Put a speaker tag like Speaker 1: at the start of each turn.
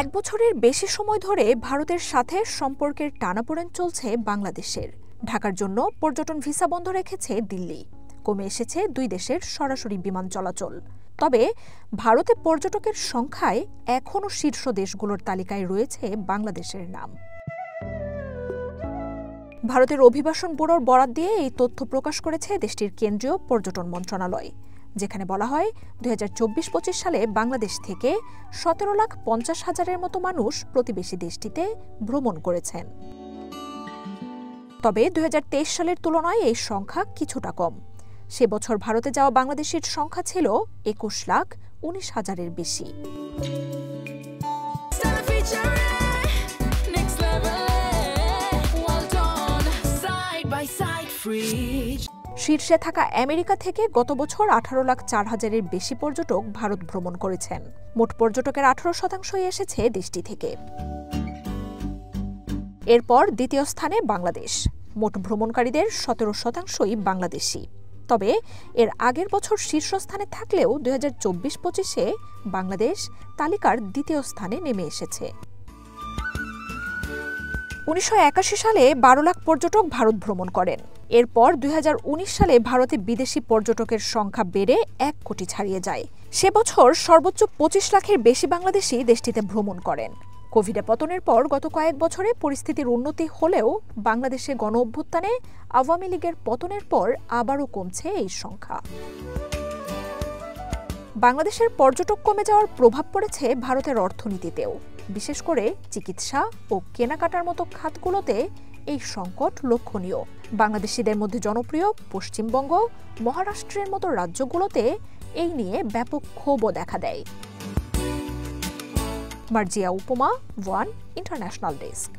Speaker 1: এক বছরের বেশি সময় ধরে ভারতের সাথে সম্পর্কের টানাপোড়েন চলছে বাংলাদেশের। ঢাকার জন্য পর্যটন ভিসা বন্ধ রেখেছে দিল্লি। কমে এসেছে দুই দেশের সরাসরি বিমান চলাচল। তবে ভারতে পর্যটকের সংখ্যায় এখনও শীর্ষ দেশগুলোর তালিকায় রয়েছে বাংলাদেশের নাম। ভারতের অভিবাসন ব্যুরোর বরাত দিয়ে এই তথ্য প্রকাশ করেছে দেশটির কেন্দ্রীয় পর্যটন মন্ত্রণালয়, যেখানে বলা হয় 2024-25 সালে বাংলাদেশ থেকে 17,50,000-এর মতো মানুষ প্রতিবেশী দেশটিতে ভ্রমণ করেছেন। তবে 2023 সালের তুলনায় এই সংখ্যা কিছুটা কম। সে বছর ভারতে যাওয়া বাংলাদেশির সংখ্যা ছিল 21,19,000-এর বেশি। শীর্ষে থাকা আমেরিকা থেকে গত বছর 18,04,000-এর বেশি পর্যটক ভারত ভ্রমণ করেছেন। মোট পর্যটকের 18% এসেছে দেশটি থেকে। এরপর দ্বিতীয় স্থানে বাংলাদেশ। মোট ভ্রমণকারীদের 17% বাংলাদেশি। তবে এর আগের বছর শীর্ষস্থানে থাকলেও 2024-25-এ বাংলাদেশ তালিকার দ্বিতীয় স্থানে নেমে এসেছে। 1981 সালে 12 লাখ পর্যটক ভারত ভ্রমণ করেন। এরপর 2019 সালে ভারতে বিদেশি পর্যটকের সংখ্যা বেড়ে 1 কোটি ছাড়িয়ে যায়। সে বছর সর্বোচ্চ 25 লাখের বেশি বাংলাদেশি দেশটিতে ভ্রমণ করেন। কোভিডে পতনের পর গত কয়েক বছরে পরিস্থিতির উন্নতি হলেও বাংলাদেশে গণঅভ্যুত্থানে আওয়ামী লীগের পতনের পর আবারও কমছে এই সংখ্যা। বাংলাদেশের পর্যটক কমে যাওয়ার প্রভাব পড়েছে ভারতের অর্থনীতিতেও। বিশেষ করে চিকিৎসা ও কেনাকাটার মতো খাতগুলোতে এই সংকট লক্ষণীয়। বাংলাদেশিদের মধ্যে জনপ্রিয় পশ্চিমবঙ্গ, মহারাষ্ট্রের মতো রাজ্যগুলোতে এই নিয়ে ব্যাপক ক্ষোভও দেখা দেয়। মার্জিয়া উপমা, ওয়ান ইন্টারন্যাশনাল ডেস্ক।